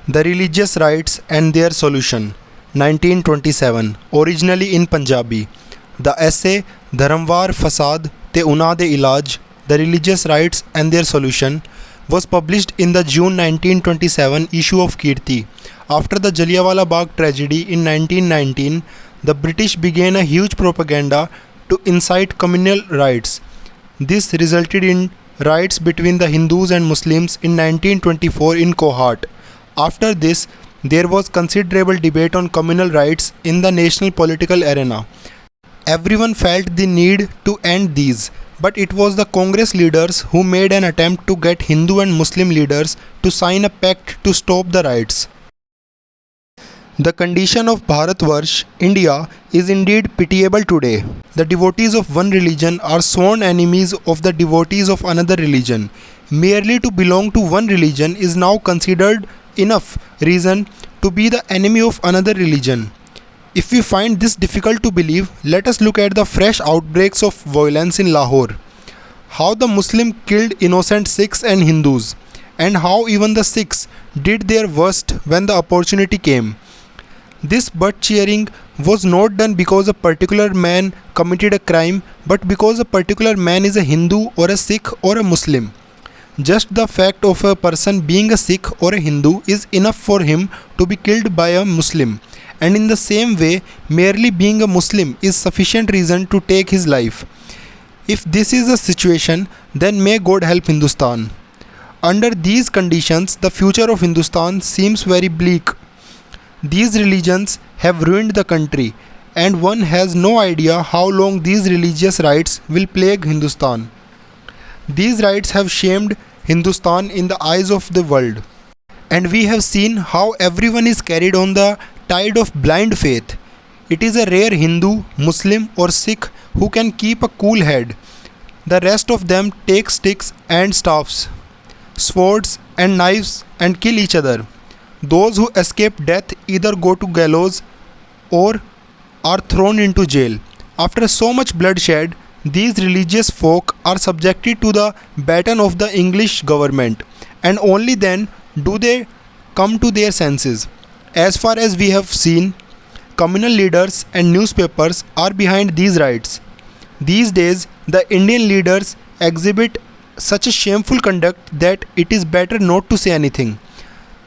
The Religious Rights and Their Solution, 1927, originally in Punjabi. The essay Dharamwar Fasad Te Una De Ilaj, The Religious Rights and Their Solution, was published in the June 1927 issue of Kirti. After the Jallianwala Bagh tragedy in 1919, the British began a huge propaganda to incite communal riots. This resulted in riots between the Hindus and Muslims in 1924 in Kohat. After this, there was considerable debate on communal rights in the national political arena. Everyone felt the need to end these, but it was the Congress leaders who made an attempt to get Hindu and Muslim leaders to sign a pact to stop the riots. The condition of Bharatvarsh, India, is indeed pitiable today. The devotees of one religion are sworn enemies of the devotees of another religion. Merely to belong to one religion is now considered enough reason to be the enemy of another religion. If we find this difficult to believe, let us look at the fresh outbreaks of violence in Lahore. How the Muslim killed innocent Sikhs and Hindus, and how even the Sikhs did their worst when the opportunity came. This butt cheering was not done because a particular man committed a crime, but because a particular man is a Hindu or a Sikh or a Muslim. Just the fact of a person being a Sikh or a Hindu is enough for him to be killed by a Muslim, and in the same way, merely being a Muslim is sufficient reason to take his life. If this is the situation, then may God help Hindustan. Under these conditions, the future of Hindustan seems very bleak. These religions have ruined the country, and one has no idea how long these religious rights will plague Hindustan. These rights have shamed Hindustan in the eyes of the world, and we have seen how everyone is carried on the tide of blind faith. It is a rare Hindu, Muslim, or Sikh who can keep a cool head. The rest of them take sticks and staffs, swords and knives and kill each other. Those who escape death either go to gallows or are thrown into jail. After so much bloodshed, these religious folk are subjected to the baton of the English government, and only then do they come to their senses. As far as we have seen, communal leaders and newspapers are behind these riots. These days, the Indian leaders exhibit such a shameful conduct that it is better not to say anything.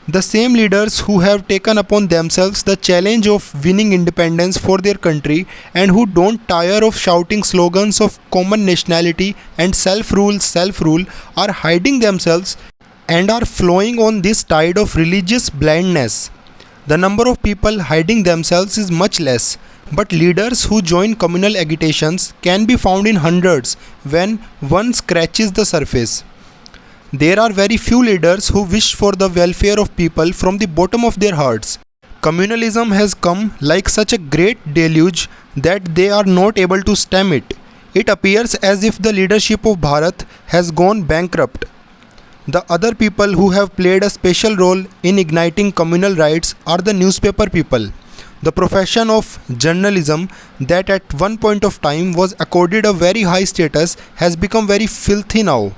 The same leaders who have taken upon themselves the challenge of winning independence for their country and who don't tire of shouting slogans of common nationality and self-rule are hiding themselves and are flowing on this tide of religious blindness. The number of people hiding themselves is much less, but leaders who join communal agitations can be found in hundreds when one scratches the surface. There are very few leaders who wish for the welfare of people from the bottom of their hearts. Communalism has come like such a great deluge that they are not able to stem it. It appears as if the leadership of Bharat has gone bankrupt. The other people who have played a special role in igniting communal rights are the newspaper people. The profession of journalism, that at one point of time was accorded a very high status, has become very filthy now.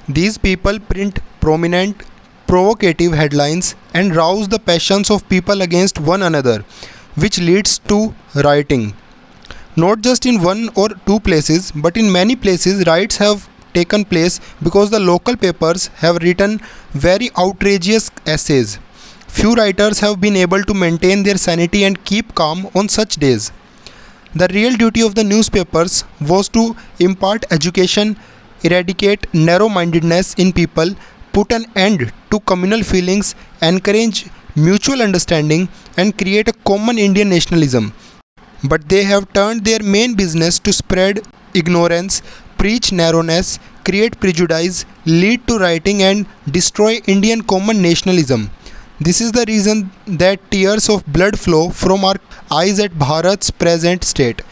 These people print prominent, provocative headlines and rouse the passions of people against one another, which leads to rioting. Not just in one or two places, but in many places riots have taken place because the local papers have written very outrageous essays. Few writers have been able to maintain their sanity and keep calm on such days. The real duty of the newspapers was to impart education, eradicate narrow-mindedness in people, put an end to communal feelings, encourage mutual understanding, and create a common Indian nationalism. But they have turned their main business to spread ignorance, preach narrowness, create prejudice, lead to rioting, and destroy Indian common nationalism. This is the reason that tears of blood flow from our eyes at Bharat's present state.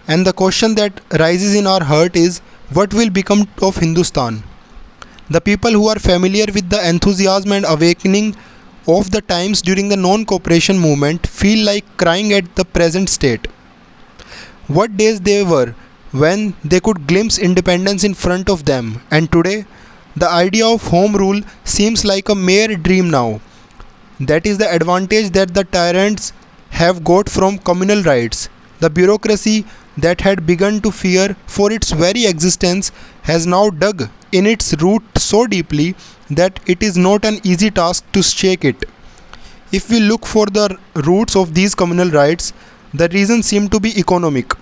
And the question that rises in our heart is, what will become of Hindustan? The people who are familiar with the enthusiasm and awakening of the times during the non-cooperation movement feel like crying at the present state. What days they were when they could glimpse independence in front of them, and today the idea of home rule seems like a mere dream now. That is the advantage that the tyrants have got from communal rights. The bureaucracy that had begun to fear for its very existence has now dug in its root so deeply that it is not an easy task to shake it. If we look for the roots of these communal rights, the reasons seem to be economic.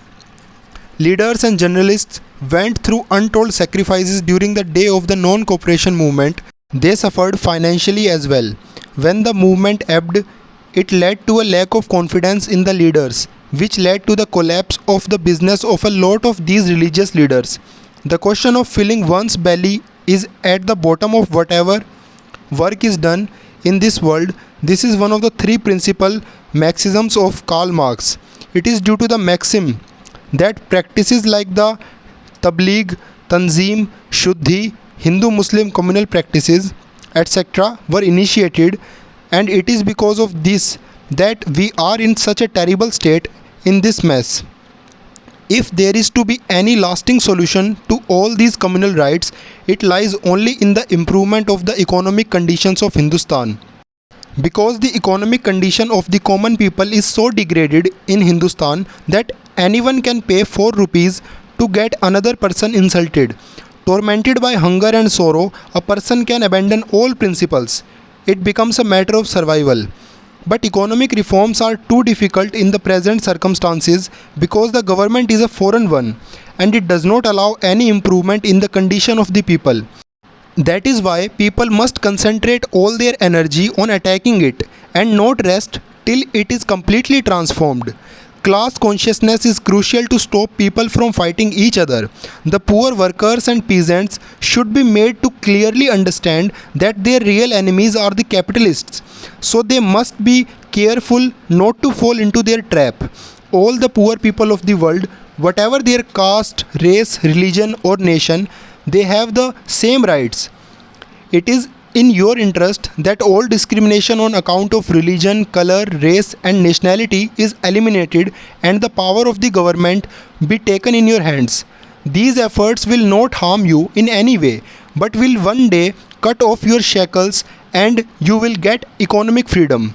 Leaders and journalists went through untold sacrifices during the day of the non cooperation movement. They suffered financially as well. When the movement ebbed, it led to a lack of confidence in the leaders, which led to the collapse of the business of a lot of these religious leaders. The question of filling one's belly is at the bottom of whatever work is done in this world. This is one of the three principal maxims of Karl Marx. It is due to the maxim that practices like the Tabligh, Tanzim, Shuddhi, Hindu Muslim communal practices, etc., were initiated, and it is because of this that we are in such a terrible state in this mess. If there is to be any lasting solution to all these communal rights, it lies only in the improvement of the economic conditions of Hindustan. Because the economic condition of the common people is so degraded in Hindustan that anyone can pay 4 rupees to get another person insulted. Tormented by hunger and sorrow, a person can abandon all principles. It becomes a matter of survival. But economic reforms are too difficult in the present circumstances because the government is a foreign one and it does not allow any improvement in the condition of the people. That is why people must concentrate all their energy on attacking it and not rest till it is completely transformed. Class consciousness is crucial to stop people from fighting each other. The poor workers and peasants should be made to clearly understand that their real enemies are the capitalists. So they must be careful not to fall into their trap. All the poor people of the world, whatever their caste, race, religion, or nation, they have the same rights. It is in your interest that all discrimination on account of religion, color, race, and nationality is eliminated and the power of the government be taken in your hands. These efforts will not harm you in any way, but will one day cut off your shackles and you will get economic freedom.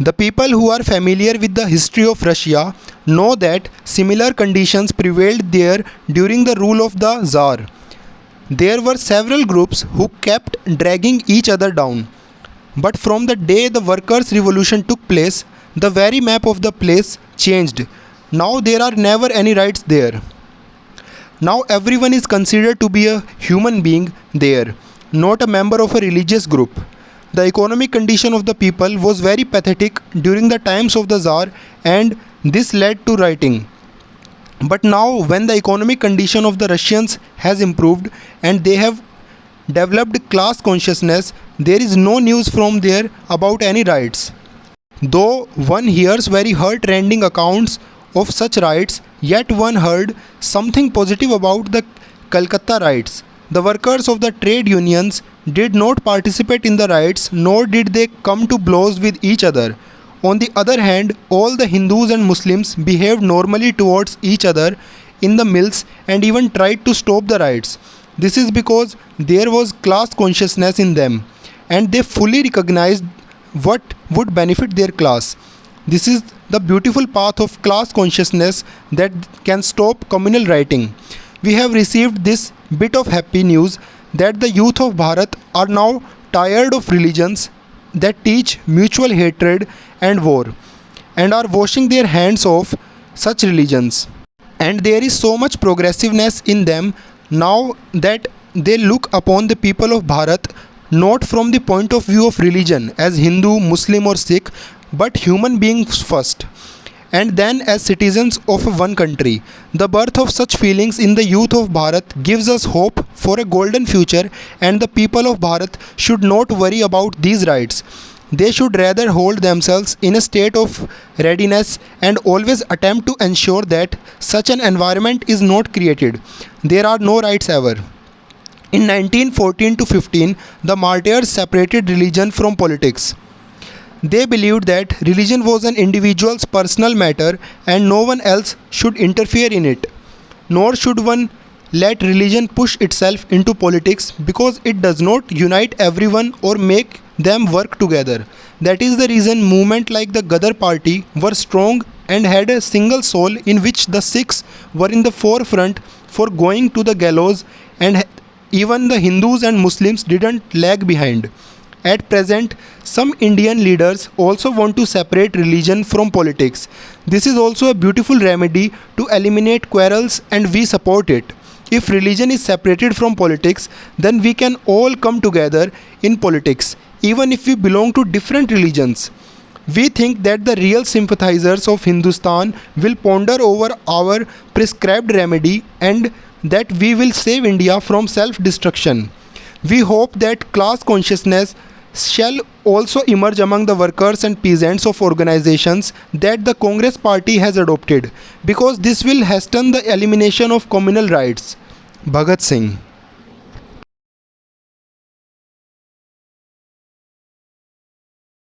The people who are familiar with the history of Russia know that similar conditions prevailed there during the rule of the Tsar. There were several groups who kept dragging each other down. But from the day the workers' revolution took place, the very map of the place changed. Now there are never any rights there. Now everyone is considered to be a human being there, not a member of a religious group. The economic condition of the people was very pathetic during the times of the Tsar, and this led to rioting. But now when the economic condition of the Russians has improved and they have developed class consciousness, there is no news from there about any riots. Though one hears very heart-rending accounts of such riots, yet one heard something positive about the Calcutta riots. The workers of the trade unions did not participate in the riots, nor did they come to blows with each other. On the other hand, all the Hindus and Muslims behaved normally towards each other in the mills and even tried to stop the riots. This is because there was class consciousness in them and they fully recognized what would benefit their class. This is the beautiful path of class consciousness that can stop communal rioting. We have received this bit of happy news that the youth of Bharat are now tired of religions that teach mutual hatred and war and are washing their hands of such religions. And there is so much progressiveness in them now that they look upon the people of Bharat not from the point of view of religion as Hindu, Muslim or Sikh, but human beings first, and then as citizens of one country. The birth of such feelings in the youth of Bharat gives us hope for a golden future, and the people of Bharat should not worry about these rights. They should rather hold themselves in a state of readiness and always attempt to ensure that such an environment is not created. There are no rights ever. In 1914 to 15, the martyrs separated religion from politics. They believed that religion was an individual's personal matter and no one else should interfere in it. Nor should one let religion push itself into politics because it does not unite everyone or make them work together. That is the reason movement like the Gadar party were strong and had a single soul in which the Sikhs were in the forefront for going to the gallows, and even the Hindus and Muslims didn't lag behind. At present, some Indian leaders also want to separate religion from politics. This is also a beautiful remedy to eliminate quarrels, and we support it. If religion is separated from politics, then we can all come together in politics, even if we belong to different religions. We think that the real sympathizers of Hindustan will ponder over our prescribed remedy and that we will save India from self destruction. We hope that class consciousness shall also emerge among the workers and peasants of organizations that the Congress party has adopted, because this will hasten the elimination of communal rights. Bhagat Singh.